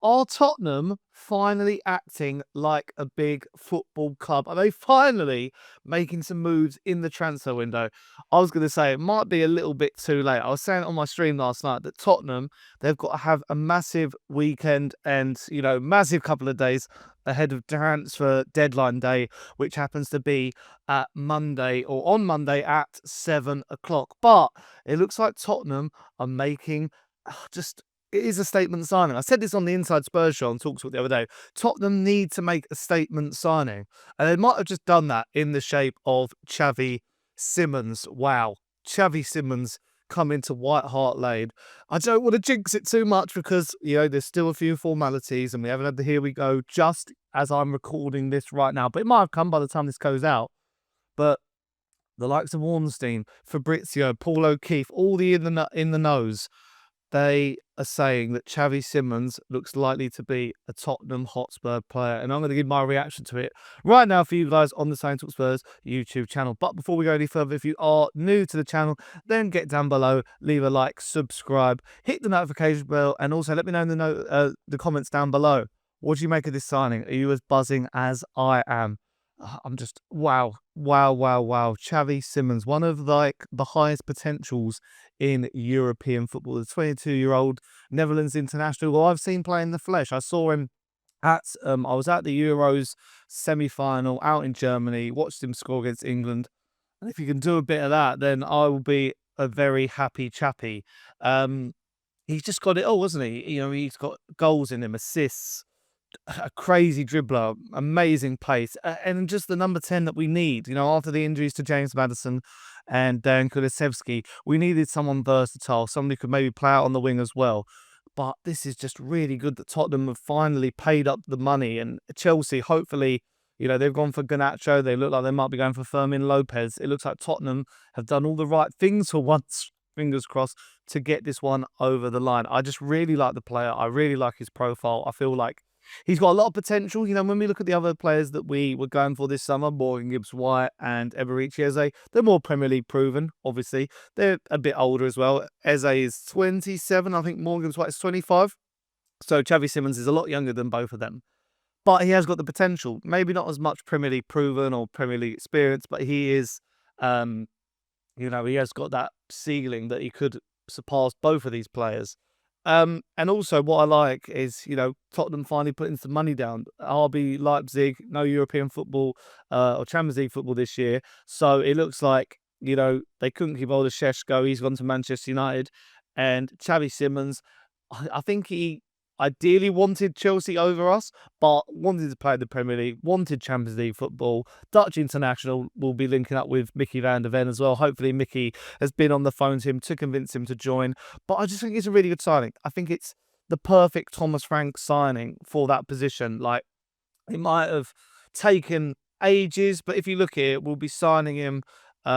Are Tottenham finally acting like a big football club? Are they finally making some moves in the transfer window? I was going to say it might be a little bit too late. I was saying on my stream last night that Tottenham, they've got to have a massive weekend and, massive couple of days ahead of transfer deadline day, which happens to be at Monday or on Monday at 7 o'clock. But it looks like Tottenham are making just it is a statement signing. I said this on the Inside Spurs show on TalkSport the other day. Tottenham need to make a statement signing. And they might have just done that in the shape of Xavi Simons. Wow. Xavi Simons coming to White Hart Lane. I don't want to jinx it too much because, there's still a few formalities and we haven't had the here we go just as I'm recording this right now. But it might have come by the time this goes out. But the likes of Ornstein, Fabrizio, Paul O'Keefe, all the in the nose, they are saying that Xavi Simons looks likely to be a Tottenham Hotspur player. And I'm going to give my reaction to it right now for you guys on the Sonny Talk Spurs YouTube channel. But before we go any further, if you are new to the channel, then get down below, leave a like, subscribe, hit the notification bell, and also let me know in the comments down below. What do you make of this signing? Are you as buzzing as I am? I'm just, wow. Xavi Simons, one of the highest potentials in European football. The 22-year-old Netherlands international who I've seen play in the flesh. I saw him I was at the Euros semi-final out in Germany, watched him score against England. And if you can do a bit of that, then I will be a very happy chappy. He's just got it all, hasn't he? He's got goals in him, assists, a crazy dribbler, amazing pace, and just the number 10 that we need. After the injuries to James Maddison and Dan Kulusevski, we needed someone versatile, somebody who could maybe play out on the wing as well. But this is just really good that Tottenham have finally paid up the money, and Chelsea, hopefully, they've gone for Garnacho. They look like they might be going for Fermin Lopez. It looks like Tottenham have done all the right things for once, fingers crossed, to get this one over the line. I just really like the player. I really like his profile. I feel like he's got a lot of potential. When we look at the other players that we were going for this summer, Morgan Gibbs-White and Eberechi Eze, they're more Premier League proven, obviously. They're a bit older as well. Eze is 27. I think Morgan Gibbs-White is 25. So Xavi Simons is a lot younger than both of them. But he has got the potential. Maybe not as much Premier League proven or Premier League experience, but he is, he has got that ceiling that he could surpass both of these players. And also what I like is, Tottenham finally putting some money down. RB Leipzig, no European football or Champions League football this year. So it looks like, they couldn't keep hold of Šeško. He's gone to Manchester United. And Xavi Simons, I think he ideally wanted Chelsea over us, but wanted to play the Premier League, wanted Champions League football. Dutch international will be linking up with Mickey van der Ven as well. Hopefully Mickey has been on the phone to him to convince him to join. But I just think it's a really good signing. I think it's the perfect Thomas Frank signing for that position. Like, it might have taken ages, but if you look at it, we'll be signing him. He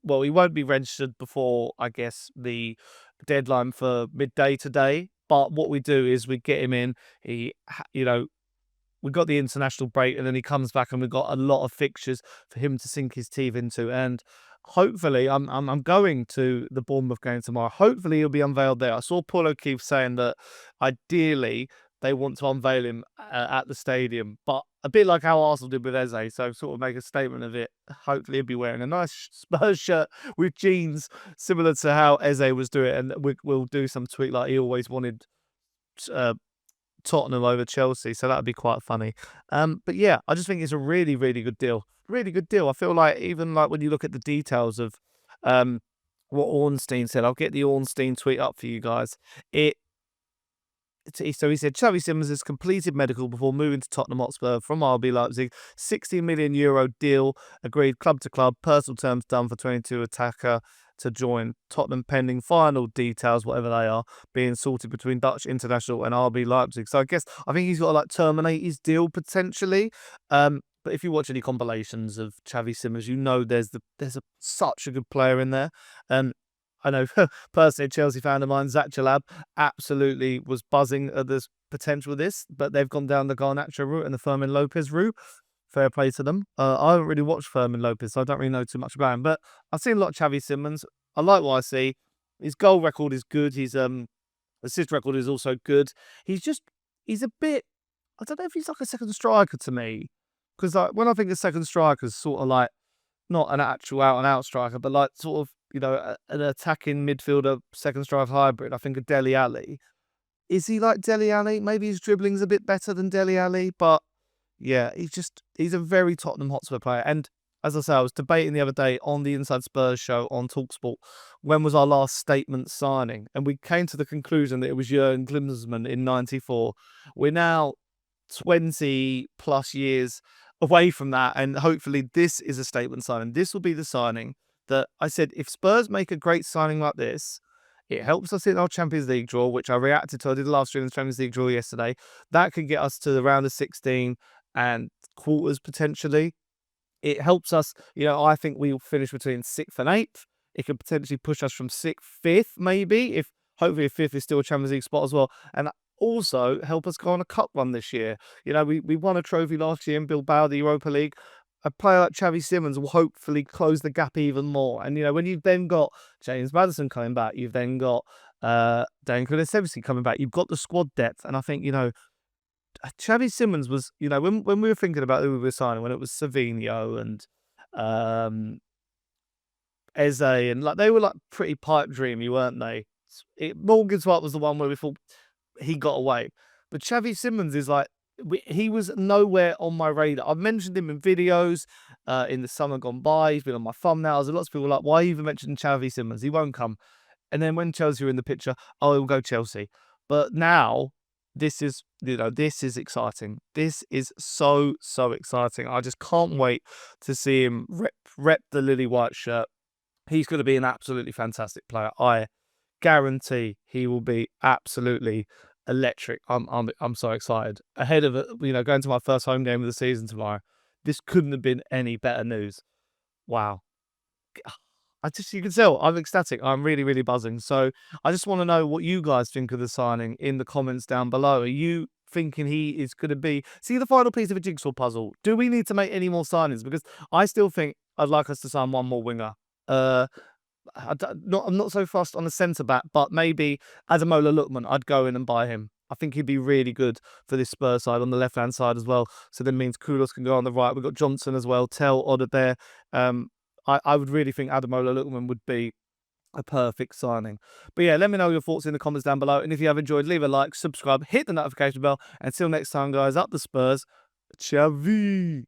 won't be registered before, I guess, the deadline for midday today. But what we do is we get him in. We got the international break, and then he comes back, and we've got a lot of fixtures for him to sink his teeth into. And hopefully, I'm going to the Bournemouth game tomorrow. Hopefully, he'll be unveiled there. I saw Paul O'Keefe saying that ideally they want to unveil him at the stadium, but a bit like how Arsenal did with Eze, so sort of make a statement of it. Hopefully he'll be wearing a nice Spurs shirt with jeans, similar to how Eze was doing, and we'll do some tweet like he always wanted Tottenham over Chelsea, so that'd be quite funny. But yeah, I just think it's a really, really good deal. Really good deal. I feel like even like when you look at the details of what Ornstein said, I'll get the Ornstein tweet up for you guys. So he said, Xavi Simons has completed medical before moving to Tottenham Hotspur from RB Leipzig. €60 million deal agreed club to club. Personal terms done for 22 attacker to join Tottenham pending final details, whatever they are, being sorted between Dutch International and RB Leipzig. So I think he's got to like terminate his deal potentially. But if you watch any compilations of Xavi Simons, there's such a good player in there. I know personally, a Chelsea fan of mine, Zach Jalab, absolutely was buzzing at the potential of this, but they've gone down the Garnacho route and the Fermin Lopez route. Fair play to them. I haven't really watched Fermin Lopez, so I don't really know too much about him, but I've seen a lot of Xavi Simons. I like what I see. His goal record is good. He's Assist record is also good. He's a bit, I don't know if he's like a second striker to me. Because like, when I think of second strikers, sort of like, not an actual out-and-out striker, but like sort of, an attacking midfielder, second striker hybrid, I think of Dele Alli. Is he like Dele Alli? Maybe his dribbling's a bit better than Dele Alli, but yeah, he's a very Tottenham Hotspur player. And as I say, I was debating the other day on the Inside Spurs show on TalkSport, when was our last statement signing? And we came to the conclusion that it was Jurgen Klinsmann in '94. We're now 20 plus years away from that, and hopefully this is a statement signing. This will be the signing that I said, if Spurs make a great signing like this, it helps us in our Champions League draw, which I reacted to. I did the live stream in the Champions League draw yesterday. That could get us to the round of 16 and quarters potentially. It helps us, I think we'll finish between 6th and 8th. It could potentially push us from 6th, 5th, maybe, if hopefully 5th is still a Champions League spot as well. And also help us go on a cup run this year. We won a trophy last year in Bilbao, the Europa League. A player like Xavi Simons will hopefully close the gap even more. And, when you've then got James Maddison coming back, you've then got Dan Kulusevski coming back, you've got the squad depth. And I think, Xavi Simons was, when we were thinking about who we were signing, when it was Savinho and Eze, and like they were like pretty pipe dreamy, weren't they? Morgan Gibbs-White was the one where we thought he got away. But Xavi Simons is like, he was nowhere on my radar. I've mentioned him in videos in the summer gone by. He's been on my thumbnails. Lots of people were like, why are you even mentioning Xavi Simons? He won't come. And then when Chelsea were in the picture, oh, he'll go Chelsea. But now, this is exciting. This is so exciting. I just can't wait to see him rep the lily white shirt. He's going to be an absolutely fantastic player. I guarantee he will be absolutely electric. I'm so excited. Ahead of it, going to my first home game of the season tomorrow. This couldn't have been any better news. Wow. You can tell I'm ecstatic. I'm really, really buzzing. So I just want to know what you guys think of the signing in the comments down below. Are you thinking he is going to be the final piece of a jigsaw puzzle? Do we need to make any more signings? Because I still think I'd like us to sign one more winger. I'm not so fussed on the centre back, but maybe Ademola Lookman, I'd go in and buy him. I think he'd be really good for this Spurs side on the left-hand side as well. So that means Kudus can go on the right. We've got Johnson as well, Tell, Oda there. I would really think Ademola Lookman would be a perfect signing. But yeah, let me know your thoughts in the comments down below. And if you have enjoyed, leave a like, subscribe, hit the notification bell. Until next time, guys, up the Spurs. Xavi!